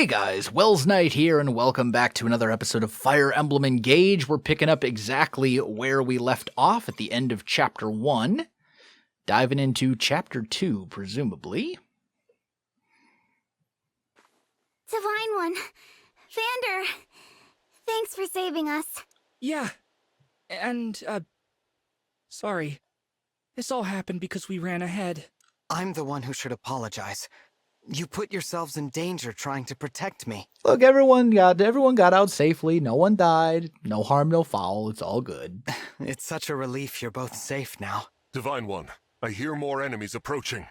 Hey guys, Welsknight here, and welcome back to another episode of Fire Emblem Engage. We're picking up exactly where we left off at the end of Chapter 1, diving into Chapter 2, presumably. Divine One, Vander, thanks for saving us. Yeah, and, sorry. This all happened because we ran ahead. I'm the one who should apologize. You put yourselves in danger trying to protect me. Look, everyone got out safely. No one died. No harm, no foul. It's all good. It's such a relief you're both safe now. Divine One, I hear more enemies approaching.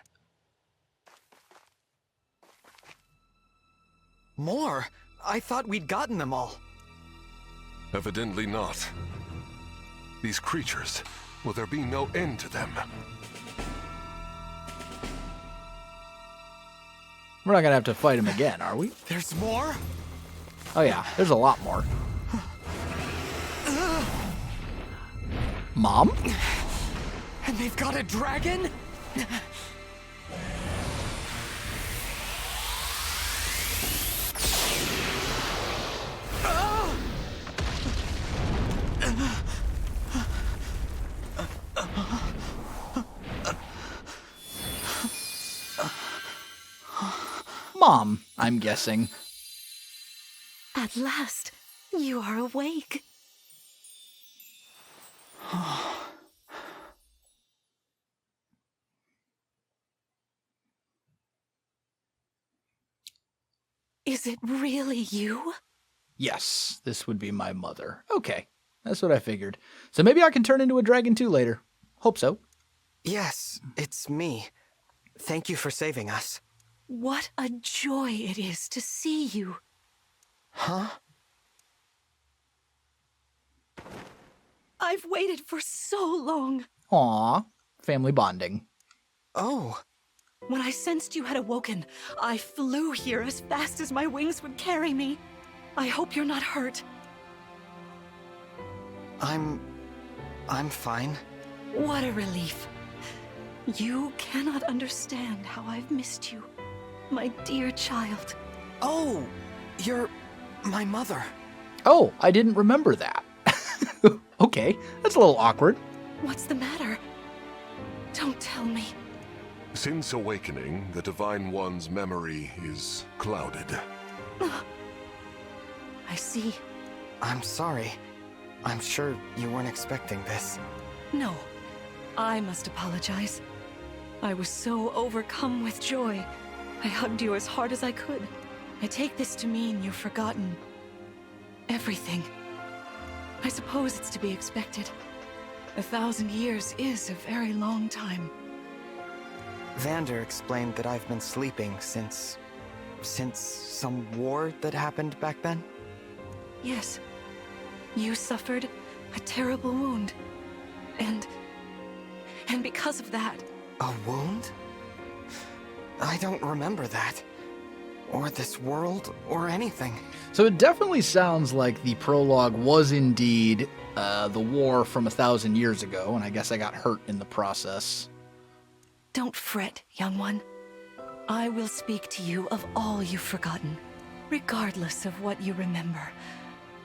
More? I thought we'd gotten them all. Evidently not. These creatures, will there be no end to them? We're not going to have to fight him again, are we? There's more? Oh yeah, there's a lot more. Mom? And they've got a dragon? Mom, I'm guessing. At last, you are awake. Is it really you? Yes, this would be my mother. Okay, that's what I figured. So maybe I can turn into a dragon too later. Hope so. Yes, it's me. Thank you for saving us. What a joy it is to see you. Huh? I've waited for so long. Aw, family bonding. Oh. When I sensed you had awoken, I flew here as fast as my wings would carry me. I hope you're not hurt. I'm fine. What a relief. You cannot understand how I've missed you, my dear child. Oh, you're my mother. Oh, I didn't remember that. Okay, that's a little awkward. What's the matter? Don't tell me. Since awakening, the Divine One's memory is clouded. I see. I'm sorry. I'm sure you weren't expecting this. No, I must apologize. I was so overcome with joy. I hugged you as hard as I could. I take this to mean you've forgotten everything. I suppose it's to be expected. 1,000 years is a very long time. Vander explained that I've been sleeping since some war that happened back then. Yes. You suffered a terrible wound. And because of that... A wound? I don't remember that. Or this world, or anything. So it definitely sounds like the prologue was indeed the war from 1,000 years ago, and I guess I got hurt in the process. Don't fret, young one. I will speak to you of all you've forgotten, regardless of what you remember.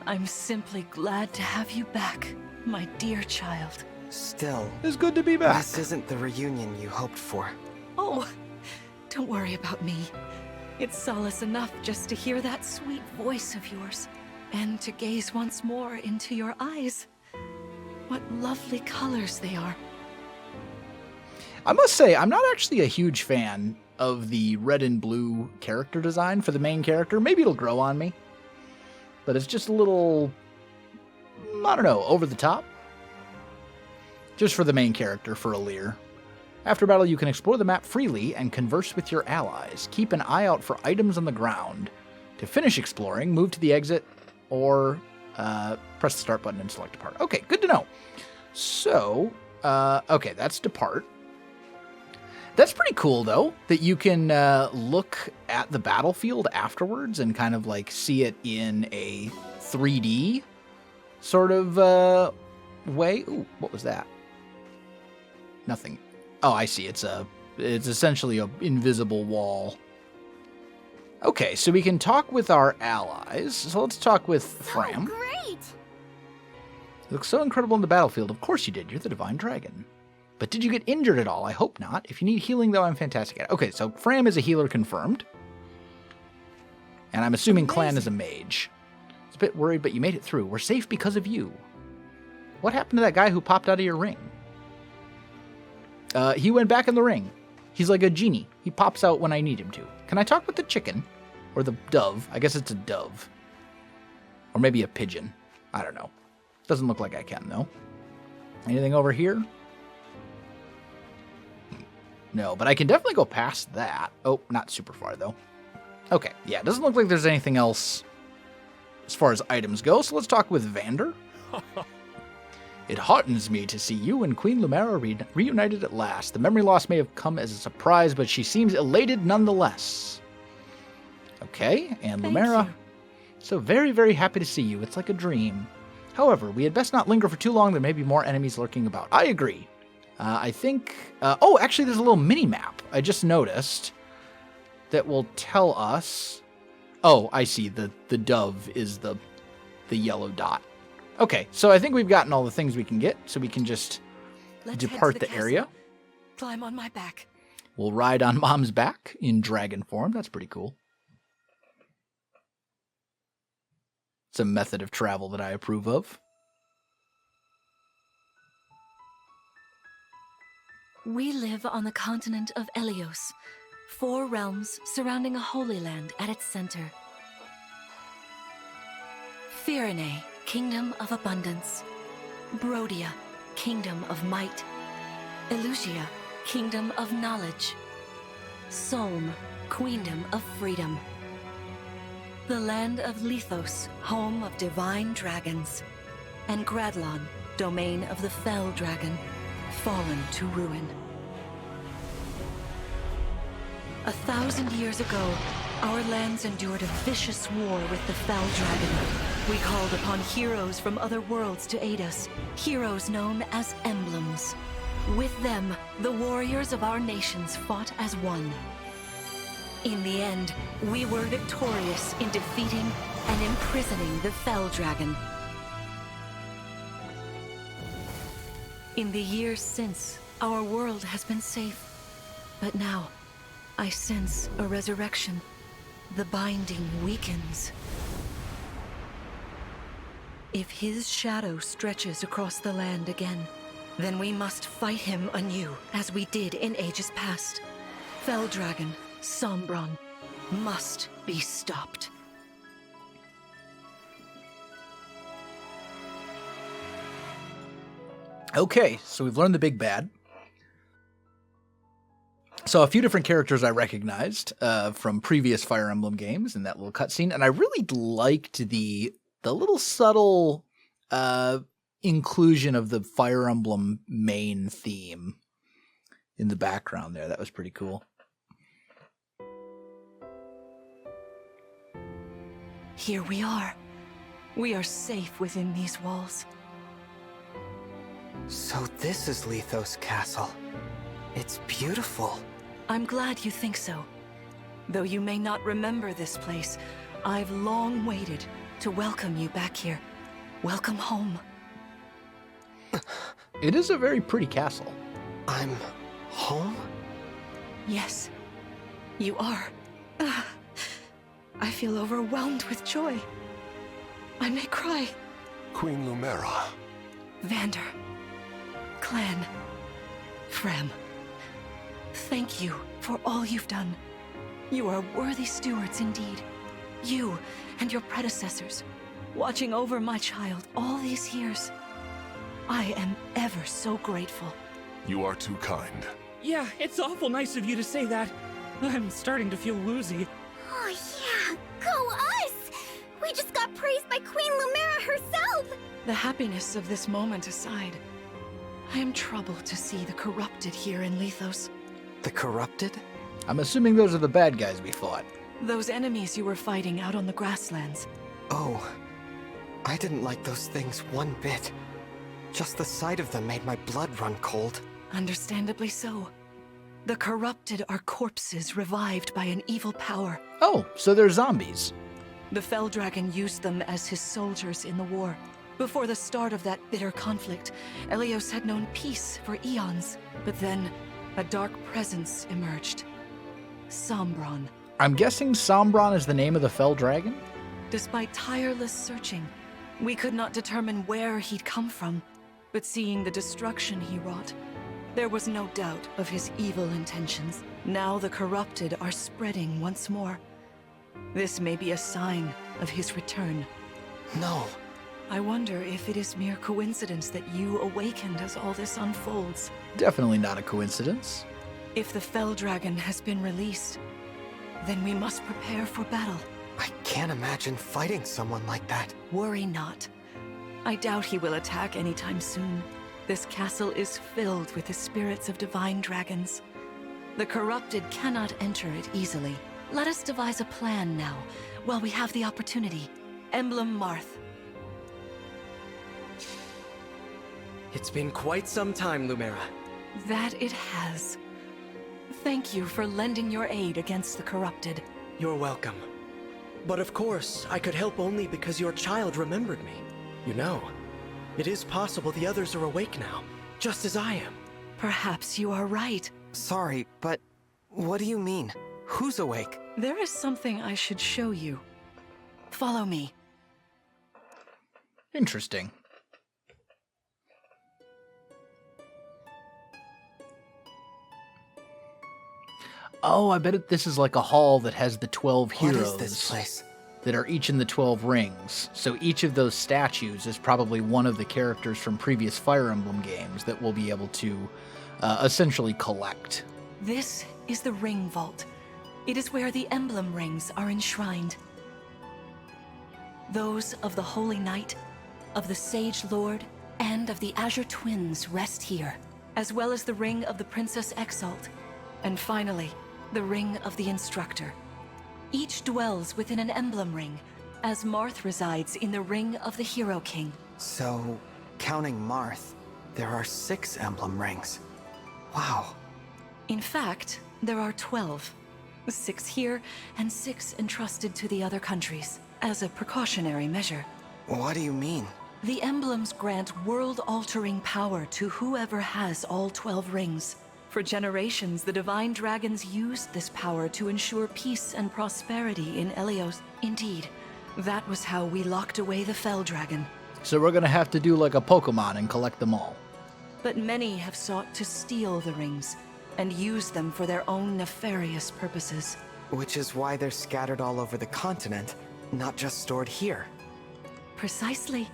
I'm simply glad to have you back, my dear child. Still, It's good to be back. this isn't the reunion you hoped for. Oh, don't worry about me. It's solace enough just to hear that sweet voice of yours, and to gaze once more into your eyes. What lovely colors they are. I must say, I'm not actually a huge fan of the red and blue character design for the main character. Maybe it'll grow on me. But it's just a little, I don't know, over the top. Just for the main character, for Alir. After battle, you can explore the map freely and converse with your allies. Keep an eye out for items on the ground. To finish exploring, move to the exit or press the start button and select depart. Okay, good to know. So, okay, that's depart. That's pretty cool, though, that you can look at the battlefield afterwards and kind of like see it in a 3D sort of way. Ooh, what was that? Nothing. Oh, I see. It's essentially a invisible wall Okay, so we can talk with our allies. So let's talk with Fram. Oh, great! You look so incredible in the battlefield. Of course you did. You're the Divine Dragon. But did you get injured at all? I hope not. If you need healing, though, I'm fantastic at it. Okay, so Fram is a healer confirmed. And I'm assuming Clan is a mage. I was a bit worried, but you made it through. We're safe because of you. What happened to that guy who popped out of your ring? He went back in the ring. He's like a genie. He pops out when I need him to. Can I talk with the chicken? Or the dove? I guess it's a dove. Or maybe a pigeon. I don't know. Doesn't look like I can, though. Anything over here? No, but I can definitely go past that. Oh, not super far, though. Okay, yeah, it doesn't look like there's anything else as far as items go, so let's talk with Vander. It heartens me to see you and Queen Lumera reunited at last. The memory loss may have come as a surprise, but she seems elated nonetheless. Okay, and Thank Lumera, you. so very, very happy to see you. It's like a dream. However, we had best not linger for too long. There may be more enemies lurking about. I agree. I think... oh, actually, there's a little mini-map I just noticed that will tell us... Oh, I see. The dove is the yellow dot. Okay, so I think we've gotten all the things we can get, so we can just Let's head to depart the castle. area. Climb on my back. We'll ride on Mom's back in dragon form. That's pretty cool. It's a method of travel that I approve of. We live on the continent of Elios, 4 realms surrounding a holy land at its center. Firene, kingdom of abundance. Brodia, kingdom of might. Elusia, kingdom of knowledge. Solm, queendom of freedom. The land of Lithos, home of divine dragons. And Gradlon, domain of the fell dragon, fallen to ruin. 1,000 years ago, our lands endured a vicious war with the fell dragon. We called upon heroes from other worlds to aid us, heroes known as emblems. With them, the warriors of our nations fought as one. In the end, we were victorious in defeating and imprisoning the fell dragon. In the years since, our world has been safe. But now, I sense a resurrection. The binding weakens. If his shadow stretches across the land again, then we must fight him anew, as we did in ages past. Fell Dragon, Sombron, must be stopped. Okay, so we've learned the big bad. So a few different characters I recognized from previous Fire Emblem games in that little cutscene, and I really liked the little subtle inclusion of the Fire Emblem main theme in the background there. That was pretty cool. Here we are. We are safe within these walls. So this is Lithos Castle. It's beautiful. I'm glad you think so. Though you may not remember this place, I've long waited to welcome you back here. Welcome home. It is a very pretty castle. I'm home? Yes, you are. I feel overwhelmed with joy. I may cry. Queen Lumera. Vander. Clan. Frem. Thank you for all you've done. You are worthy stewards indeed. You and your predecessors, watching over my child all these years. I am ever so grateful. You are too kind. Yeah, it's awful nice of you to say that. I'm starting to feel woozy. Oh yeah, go us! We just got praised by Queen Lumera herself! The happiness of this moment aside, I am troubled to see the corrupted here in Lithos. The corrupted? I'm assuming those are the bad guys we fought. Those enemies you were fighting out on the grasslands. Oh, I didn't like those things one bit. Just the sight of them made my blood run cold. Understandably so. The corrupted are corpses revived by an evil power. Oh, so they're zombies. The Fell Dragon used them as his soldiers in the war. Before the start of that bitter conflict, Elios had known peace for eons. But then, a dark presence emerged. Sombron. I'm guessing Sombron is the name of the Fell Dragon? Despite tireless searching, we could not determine where he'd come from. But seeing the destruction he wrought, there was no doubt of his evil intentions. Now the corrupted are spreading once more. This may be a sign of his return. No. I wonder if it is mere coincidence that you awakened as all this unfolds. Definitely not a coincidence. If the Fell Dragon has been released, then we must prepare for battle. I can't imagine fighting someone like that. Worry not. I doubt he will attack anytime soon. This castle is filled with the spirits of divine dragons. The corrupted cannot enter it easily. Let us devise a plan now, while we have the opportunity. Emblem Marth. It's been quite some time, Lumera. That it has. Thank you for lending your aid against the corrupted. You're welcome. But of course, I could help only because your child remembered me. You know, it is possible the others are awake now, just as I am. Perhaps you are right. Sorry, but what do you mean? Who's awake? There is something I should show you. Follow me. Interesting. Oh, I bet this is like a hall that has the 12 heroes. What is this place? That are each in the 12 rings. So each of those statues is probably one of the characters from previous Fire Emblem games that we'll be able to essentially collect. This is the Ring Vault. It is where the emblem rings are enshrined. Those of the Holy Knight, of the Sage Lord, and of the Azure Twins rest here, as well as the Ring of the Princess Exalt, and finally, the Ring of the Instructor. Each dwells within an emblem ring, as Marth resides in the Ring of the Hero King. So, counting Marth, there are 6 emblem rings. Wow. In fact, there are 12. 6 here, and 6 entrusted to the other countries, as a precautionary measure. What do you mean? The emblems grant world-altering power to whoever has all 12 rings. For generations, the divine dragons used this power to ensure peace and prosperity in Elios. Indeed, that was how we locked away the Fell Dragon. So we're gonna have to do like a Pokemon and collect them all. But many have sought to steal the rings and use them for their own nefarious purposes. Which is why they're scattered all over the continent, not just stored here. Precisely.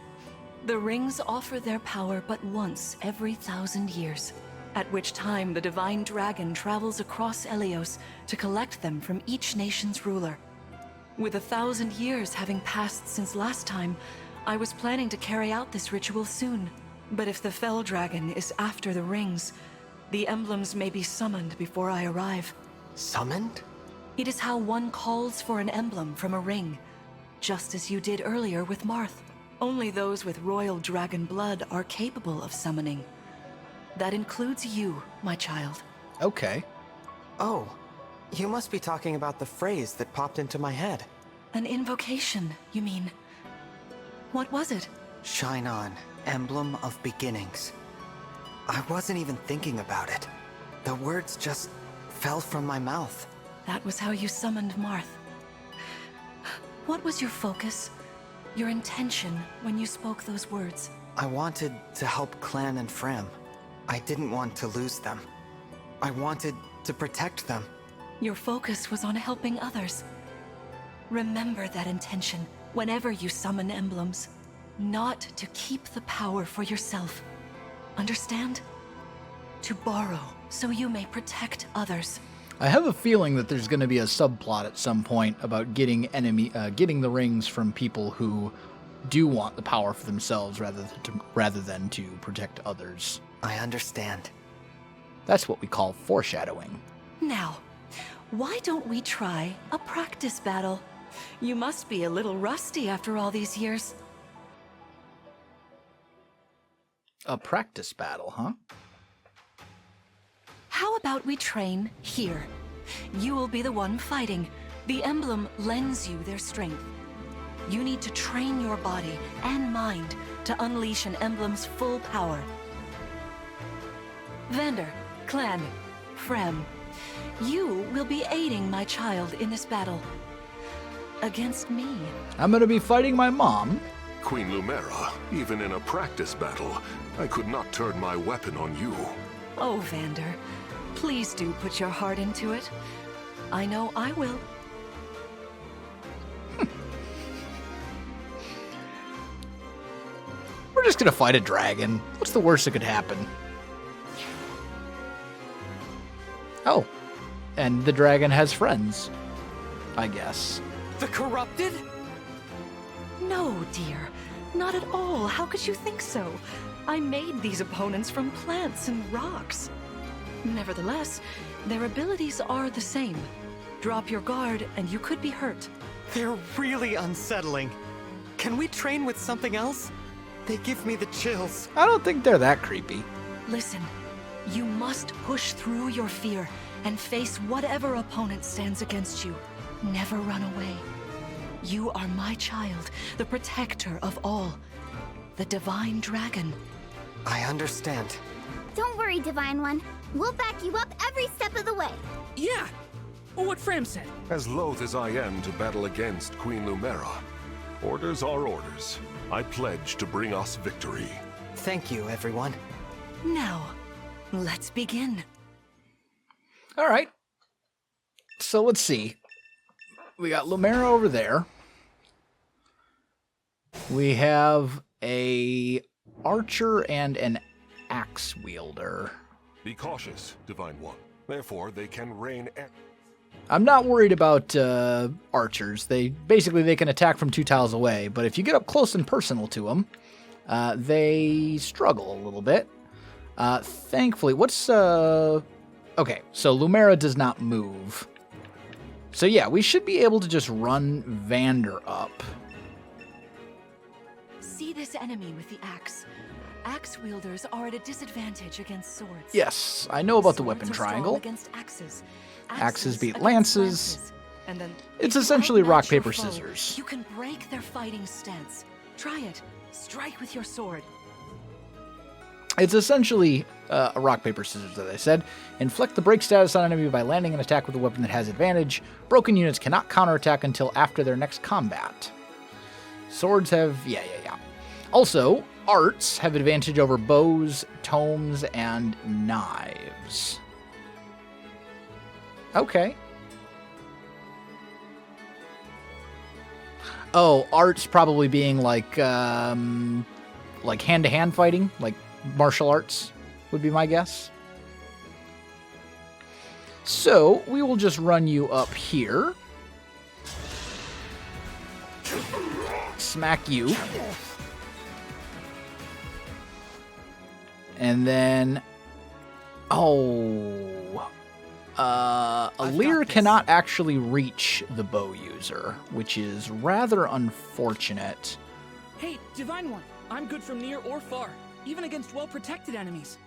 The rings offer their power but once every 1,000 years, at which time the divine dragon travels across Elios to collect them from each nation's ruler. With 1,000 years having passed since last time, I was planning to carry out this ritual soon. But if the Fell Dragon is after the rings, the emblems may be summoned before I arrive. Summoned? It is how one calls for an emblem from a ring, just as you did earlier with Marth. Only those with royal dragon blood are capable of summoning. That includes you, my child. Okay. Oh, you must be talking about the phrase that popped into my head. An invocation, you mean? What was it? Shine on, emblem of beginnings. I wasn't even thinking about it. The words just fell from my mouth. That was how you summoned Marth. What was your focus? Your intention when you spoke those words? I wanted to help Clan and Frem. I didn't want to lose them. I wanted to protect them. Your focus was on helping others. Remember that intention whenever you summon emblems. Not to keep the power for yourself. Understand? To borrow so you may protect others. I have a feeling that there's going to be a subplot at some point about getting the rings from people who do want the power for themselves rather than to protect others. I understand. That's what we call foreshadowing. Now, why don't we try a practice battle? You must be a little rusty after all these years. A practice battle, huh? how about we train here? You will be the one fighting. The emblem lends you their strength. You need to train your body and mind to unleash an emblem's full power. Vander, Clan, Frem, you will be aiding my child in this battle. Against me. I'm gonna be fighting my mom. Queen Lumera, even in a practice battle, I could not turn my weapon on you. Oh, Vander, please do put your heart into it. I know I will. We're just gonna fight a dragon. What's the worst that could happen? Oh, and the dragon has friends, I guess. The corrupted? No, dear. Not at all. How could you think so? I made these opponents from plants and rocks. Nevertheless, their abilities are the same. Drop your guard and you could be hurt. They're really unsettling. Can we train with something else? They give me the chills. I don't think they're that creepy. Listen, you must push through your fear and face whatever opponent stands against you. Never run away. You are my child, the protector of all. The Divine Dragon. I understand. Don't worry, Divine One. We'll back you up every step of the way. Yeah! What Fram said. As loath as I am to battle against Queen Lumera, orders are orders. I pledge to bring us victory. Thank you, everyone. Now, let's begin. All right. So let's see. We got Lumera over there. We have a archer and an axe wielder. Be cautious, Divine One. Therefore, they can rain. I'm not worried about archers. They can attack from 2 tiles away, but if you get up close and personal to them, they struggle a little bit. Thankfully, okay, so Lumera does not move. So yeah, we should be able to just run Vander up. See this enemy with the axe. Axe wielders are at a disadvantage against swords. Yes, I know about the Swords weapon are strong triangle. Against axes. Axes beat against lances. And then It's if you essentially outmatch rock, your paper, foe, scissors. You can break their fighting stance. Try it. Strike with your sword. It's essentially a rock, paper, scissors, as I said. Inflict the break status on an enemy by landing an attack with a weapon that has advantage. Broken units cannot counterattack until after their next combat. Swords have... yeah. Also, arts have advantage over bows, tomes, and knives. Okay. Oh, arts probably being like hand-to-hand fighting, like martial arts would be my guess. So, we will just run you up here. Smack you. And then... oh... Alir cannot actually reach the bow user, which is rather unfortunate. Hey, Divine One, I'm good from near or far, even against well-protected enemies.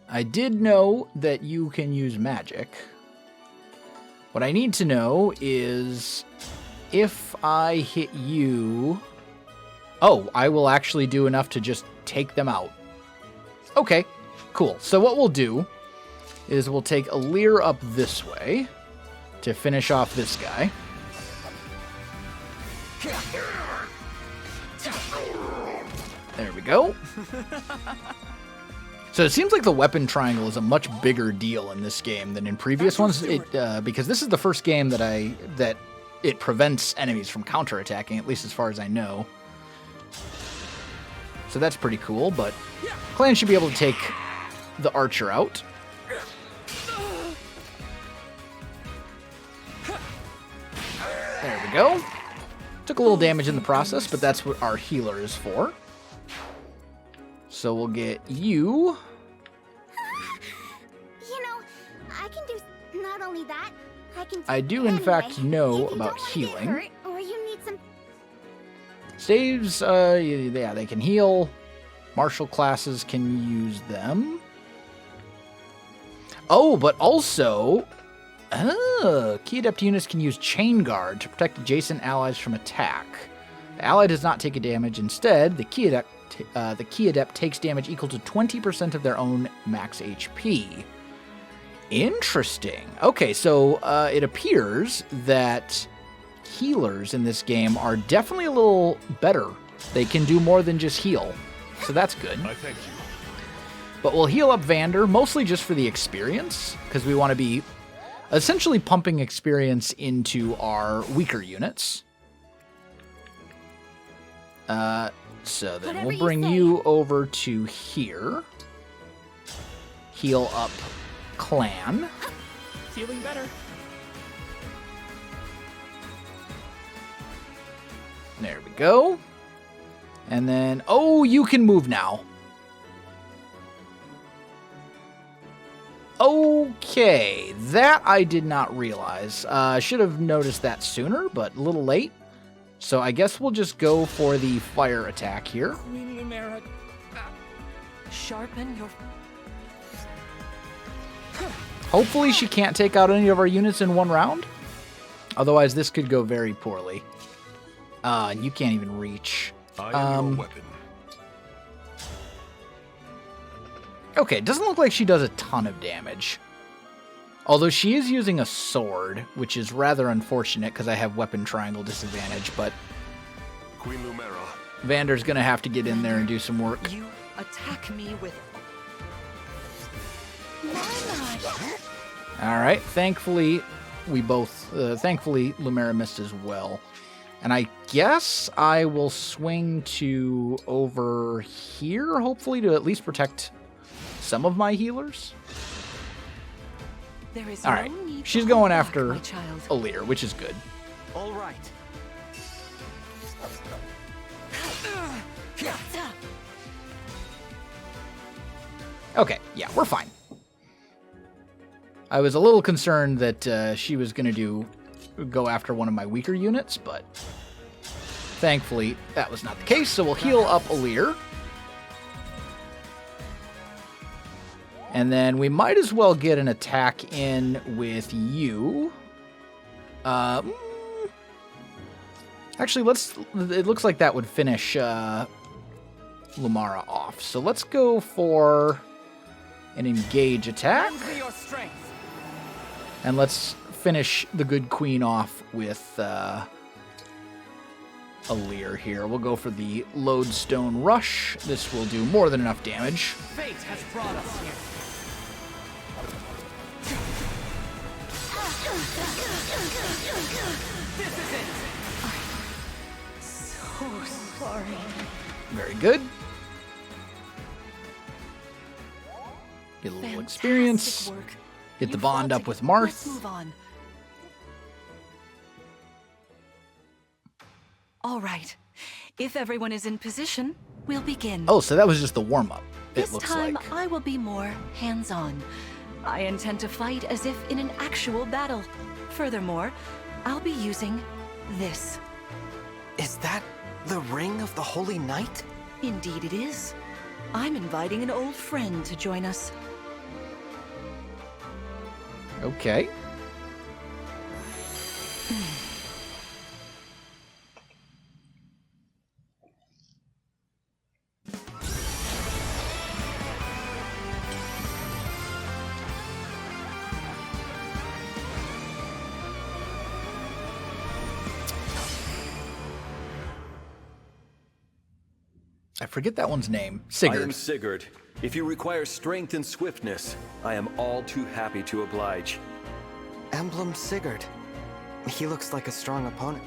I did know that you can use magic. What I need to know is if I hit you... oh, I will actually do enough to just take them out. Okay, cool. So what we'll do is we'll take Alir up this way to finish off this guy. There we go. So it seems like the weapon triangle is a much bigger deal in this game than in previous ones. Because this is the first game that it prevents enemies from counterattacking, at least as far as I know. So that's pretty cool, but Clan should be able to take the archer out. There we go. Took a little damage in the process, but that's what our healer is for. So we'll get you. You know, I can do not only that, I do in fact know about healing. Hurt, or you need some... Staves, yeah, they can heal. Martial classes can use them. Oh, but also, key adept units can use Chain Guard to protect adjacent allies from attack. The ally does not take a damage. Instead, the key adept takes damage equal to 20% of their own max HP. Interesting. Okay, so it appears that healers in this game are definitely a little better. They can do more than just heal, so that's good. I thank you. But we'll heal up Vander, mostly just for the experience, because we want to be essentially pumping experience into our weaker units. So then we'll bring you over to here. Heal up Clan. Feeling better. There we go. And then, oh, you can move now. Okay, that I did not realize. I should have noticed that sooner, but a little late. So I guess we'll just go for the fire attack here. Queen Lumera. Sharpen your... Hopefully she can't take out any of our units in one round. Otherwise, this could go very poorly. You can't even reach. I am your weapon. Okay, it doesn't look like she does a ton of damage. Although she is using a sword, which is rather unfortunate because I have weapon triangle disadvantage, but Queen Lumera. Vander's going to have to get in there and do some work. You attack me with... Why not? All right, thankfully, thankfully Lumera missed as well. And I guess I will swing to over here, hopefully, to at least protect some of my healers. There is All no right, need she's to going hold back, after my child. a leader, which is good. All right. Okay, yeah, we're fine. I was a little concerned that she was going to go after one of my weaker units, but thankfully that was not the case, so we'll heal up Alir. And then we might as well get an attack in with you. Actually, it looks like that would finish Lumera off. So let's go for an engage attack. And let's finish the good queen off with Alir here. We'll go for the Lodestone Rush. This will do more than enough damage. Fate has brought us here. This is it. So sorry. Very good. Get a little Fantastic experience. work. Get the You bond fought up with to- Marth. Let's move on. All right. If everyone is in position, we'll begin. Oh, so that was just the warm-up, it This looks time, like. I will be more hands-on. I intend to fight as if in an actual battle. Furthermore, I'll be using this. Is that the ring of the Holy Knight? Indeed it is. I'm inviting an old friend to join us. Okay. I forget that one's name. I Sigurd. am Sigurd. If you require strength and swiftness, I am all too happy to oblige. Emblem Sigurd. He looks like a strong opponent.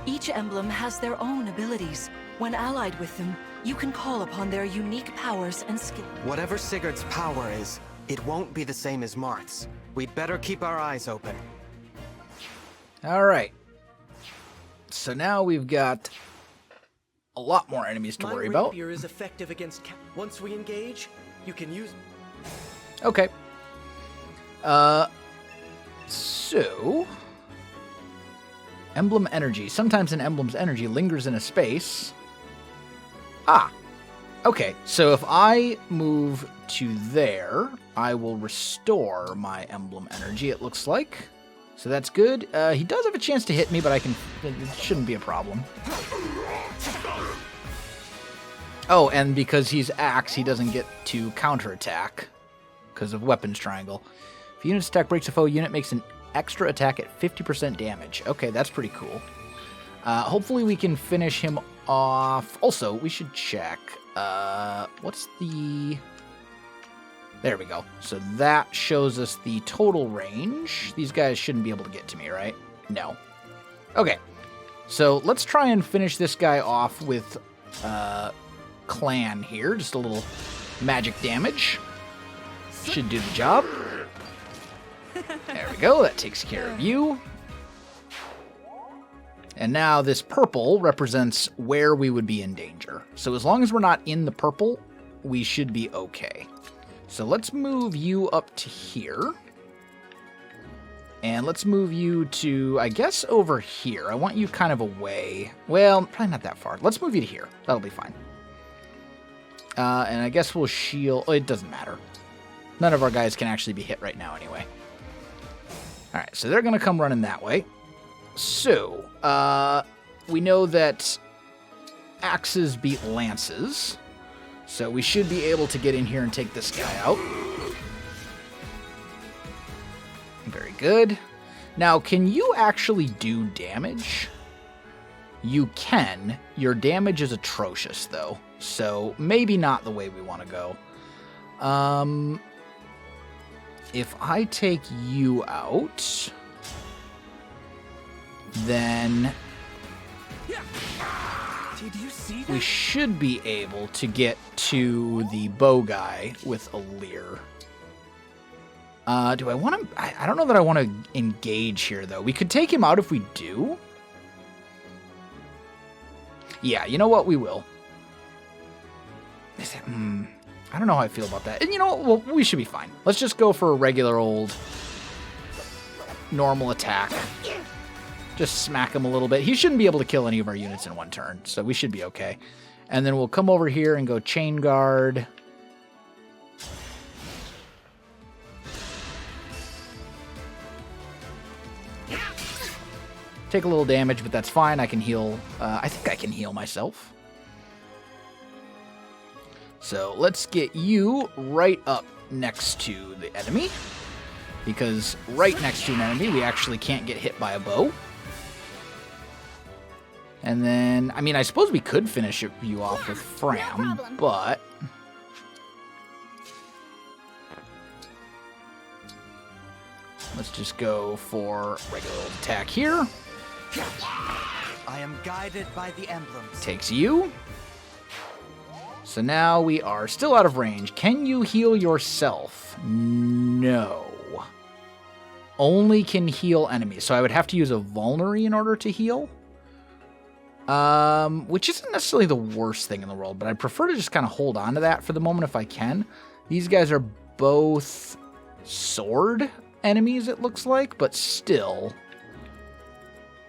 Each emblem has their own abilities. When allied with them, you can call upon their unique powers and skills. Whatever Sigurd's power is, it won't be the same as Marth's. We'd better keep our eyes open. All right. So now we've got a lot more enemies to My worry about. rapier is effective against once we engage, you can use... Okay. So... Emblem energy. Sometimes an emblem's energy lingers in a space. Ah. Okay, so if I move to there, I will restore my emblem energy, it looks like. So that's good. He does have a chance to hit me, but it shouldn't be a problem. Oh, and because he's Axe, he doesn't get to counterattack because of Weapons Triangle. If a unit's attack breaks a foe, unit makes an extra attack at 50% damage. Okay, that's pretty cool. Hopefully we can finish him off. Also, we should check. What's the... There we go. So that shows us the total range. These guys shouldn't be able to get to me, right? No. Okay. So let's try and finish this guy off with Clan here. Just a little magic damage. Should do the job. There we go. That takes care of you. And now this purple represents where we would be in danger. So as long as we're not in the purple, we should be okay. So let's move you up to here. And let's move you to, I guess, over here. I want you kind of away. Well, probably not that far. Let's move you to here. That'll be fine. And I guess we'll shield... Oh, it doesn't matter. None of our guys can actually be hit right now anyway. Alright, so they're going to come running that way. So, we know that axes beat lances. So we should be able to get in here and take this guy out. Very good. Now, can you actually do damage? You can. Your damage is atrocious, though. So maybe not the way we want to go. If I take you out, then Did you see that? we should be able to get to the bow guy with a leer. Do I want to... I don't know that I want to engage here, though. We could take him out if we do. Yeah, you know what? We will. I don't know how I feel about that. And you know what? Well, we should be fine. Let's just go for a regular old normal attack. Just smack him a little bit. He shouldn't be able to kill any of our units in one turn, so we should be okay. And then we'll come over here and go Chain Guard. Take a little damage, but that's fine. I can heal. I think I can heal myself. So let's get you right up next to the enemy. Because right next to an enemy, we actually can't get hit by a bow. And then, I mean, I suppose we could finish you off with Fram, but... let's just go for regular old attack here. I am guided by the emblems. Takes you. So now we are still out of range. Can you heal yourself? No. Only can heal enemies. So I would have to use a Vulnerary in order to heal. Which isn't necessarily the worst thing in the world, but I prefer to just kind of hold on to that for the moment if I can. These guys are both sword enemies, it looks like, but still...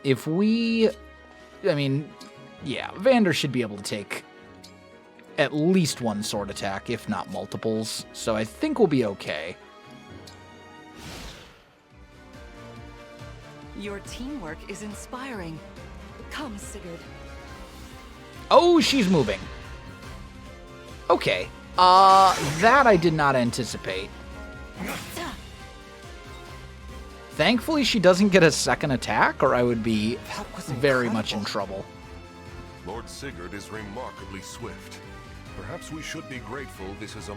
if we... I mean, yeah, Vander should be able to take at least one sword attack, if not multiples. So I think we'll be okay. Your teamwork is inspiring. Come, Sigurd. Oh, she's moving. Okay. That I did not anticipate. Thankfully, she doesn't get a second attack, or I would be very much in trouble. Lord Sigurd is remarkably swift. Perhaps we should be grateful this is a...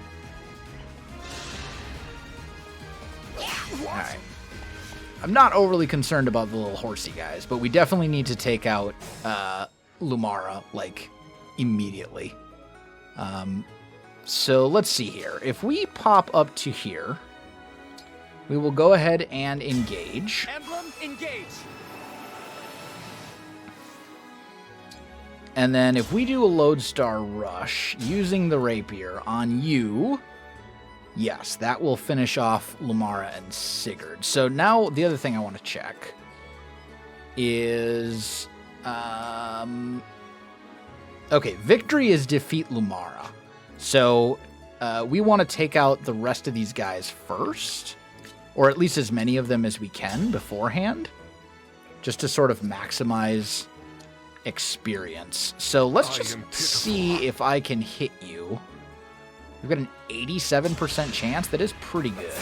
Alright. I'm not overly concerned about the little horsey guys, but we definitely need to take out Lumera, like, immediately. So let's see here. If we pop up to here, we will go ahead and engage. Emblem engage. And then if we do a Lodestar Rush using the rapier on you, yes, that will finish off Lumera and Sigurd. So now the other thing I want to check is... okay, victory is defeat Lumera. So we want to take out the rest of these guys first, or at least as many of them as we can beforehand, just to sort of maximize experience. So let's just see if I can hit you. We've got an 87% chance. That is pretty good.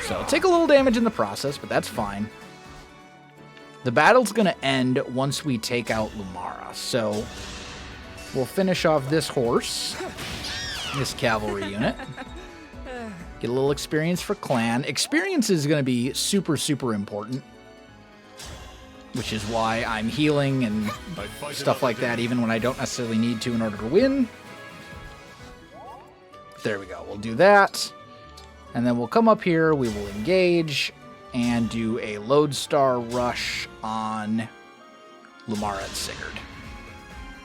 So take a little damage in the process, but that's fine. The battle's going to end once we take out Lumera. So we'll finish off this horse, this cavalry unit. Get a little experience for clan. Experience is going to be super, super important, which is why I'm healing and stuff like that, even when I don't necessarily need to in order to win. There we go. We'll do that. And then we'll come up here. We will engage and do a Lodestar rush on Lumera and Sigurd.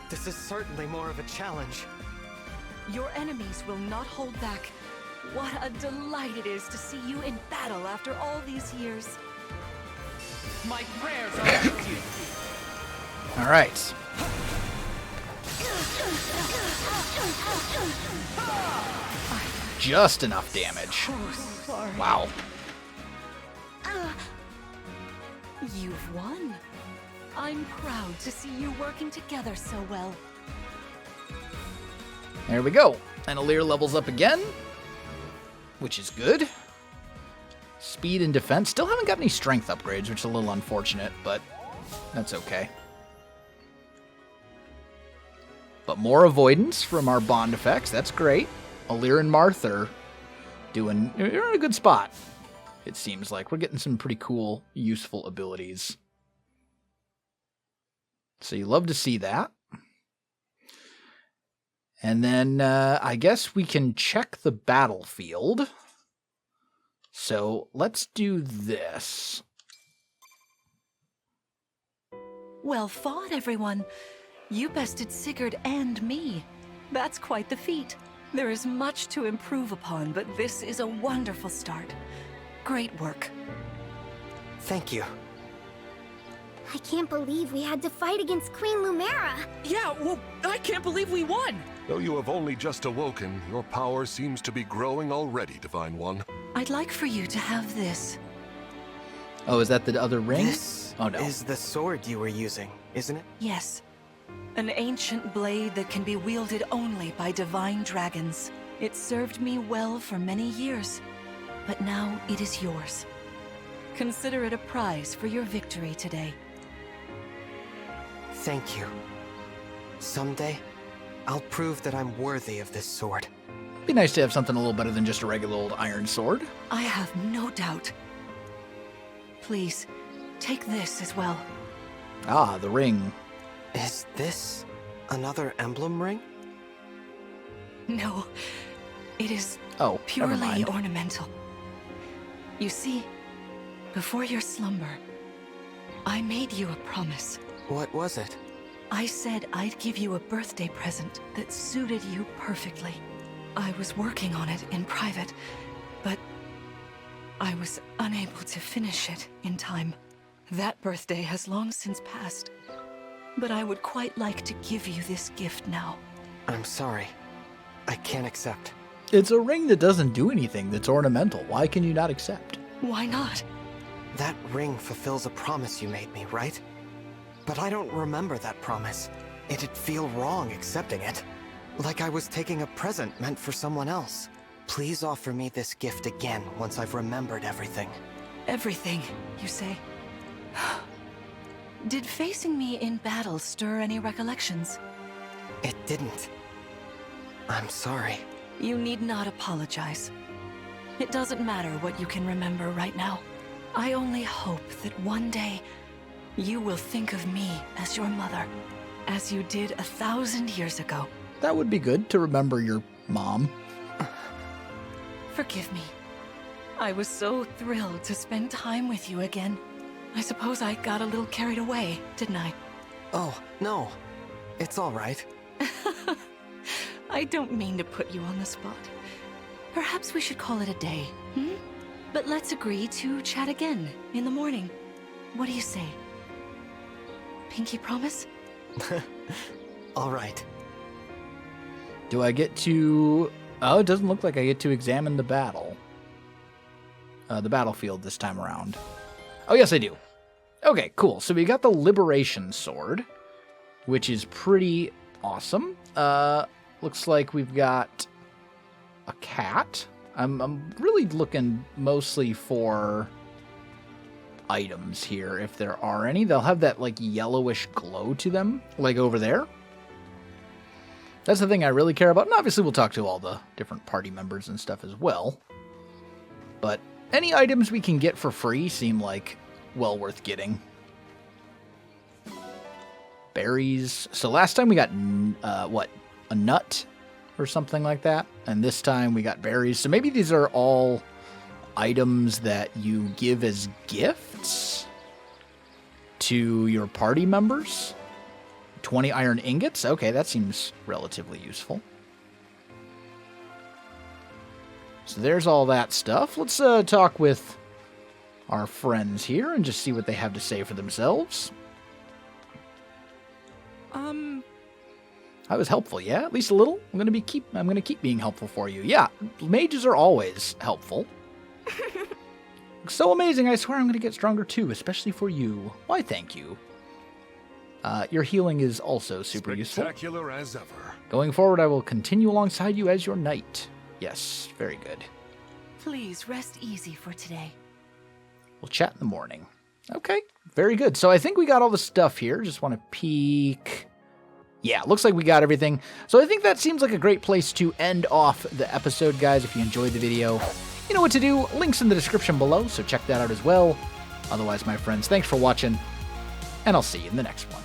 This is certainly more of a challenge. Your enemies will not hold back. What a delight it is to see you in battle after all these years. My prayers are with you. All right. Just enough damage. Wow. You've won. I'm proud to see you working together so well. There we go. And Alir levels up again, which is good. Speed and defense. Still haven't got any strength upgrades, which is a little unfortunate, but that's okay. But more avoidance from our bond effects. That's great. Alir and Marth are doing... You're in a good spot, it seems like. We're getting some pretty cool, useful abilities. So you love to see that. And then I guess we can check the battlefield. So let's do this. Well fought, everyone. You bested Sigurd and me. That's quite the feat. There is much to improve upon, but this is a wonderful start. Great work. Thank you. I can't believe we had to fight against Queen Lumera. Yeah, well, I can't believe we won. Though you have only just awoken, your power seems to be growing already, Divine One. I'd like for you to have this. Oh, is that the other ring? This Oh, no. is the sword you were using, isn't it? Yes. An ancient blade that can be wielded only by divine dragons. It served me well for many years, but now it is yours. Consider it a prize for your victory today. Thank you. Someday, I'll prove that I'm worthy of this sword. Be nice to have something a little better than just a regular old iron sword. I have no doubt. Please, take this as well. Ah, the ring. Is this another emblem ring? No, it is Oh, never purely mind. ornamental. You see, before your slumber, I made you a promise. What was it? I said I'd give you a birthday present that suited you perfectly. I was working on it in private, but I was unable to finish it in time. That birthday has long since passed, but I would quite like to give you this gift now. I'm sorry. I can't accept. It's a ring that doesn't do anything that's ornamental. Why can you not accept? Why not? That ring fulfills a promise you made me, right? But I don't remember that promise. It'd feel wrong accepting it. Like I was taking a present meant for someone else. Please offer me this gift again once I've remembered everything. Everything, you say? Did facing me in battle stir any recollections? It didn't. I'm sorry. You need not apologize. It doesn't matter what you can remember right now. I only hope that one day you will think of me as your mother, as you did 1,000 years ago. That would be good to remember your mom. Forgive me. I was so thrilled to spend time with you again. I suppose I got a little carried away, didn't I? Oh, no. It's all right. I don't mean to put you on the spot. Perhaps we should call it a day, hmm? But let's agree to chat again in the morning. What do you say? Pinky promise? All right. Do I get to... Oh, it doesn't look like I get to examine the battlefield this time around. Oh, yes, I do. Okay, cool. So we got the Liberation Sword, which is pretty awesome. Looks like we've got a cat. I'm really looking mostly for items here, if there are any. They'll have that, like, yellowish glow to them, like over there. That's the thing I really care about. And obviously we'll talk to all the different party members and stuff as well. But any items we can get for free seem like well worth getting. Berries. So last time we got, a nut or something like that. And this time we got berries. So maybe these are all items that you give as gifts to your party members. 20 iron ingots? Okay, that seems relatively useful. So there's all that stuff. Let's talk with our friends here and just see what they have to say for themselves. I was helpful, yeah? At least a little? I'm gonna keep being helpful for you. Yeah, mages are always helpful. So amazing, I swear I'm gonna get stronger too, especially for you. Why, thank you. Your healing is also super useful. Spectacular as ever. Going forward, I will continue alongside you as your knight. Yes, very good. Please rest easy for today. We'll chat in the morning. Okay, very good. So I think we got all the stuff here. Just want to peek. Yeah, looks like we got everything. So I think that seems like a great place to end off the episode, guys. If you enjoyed the video, you know what to do. Links in the description below, so check that out as well. Otherwise, my friends, thanks for watching, and I'll see you in the next one.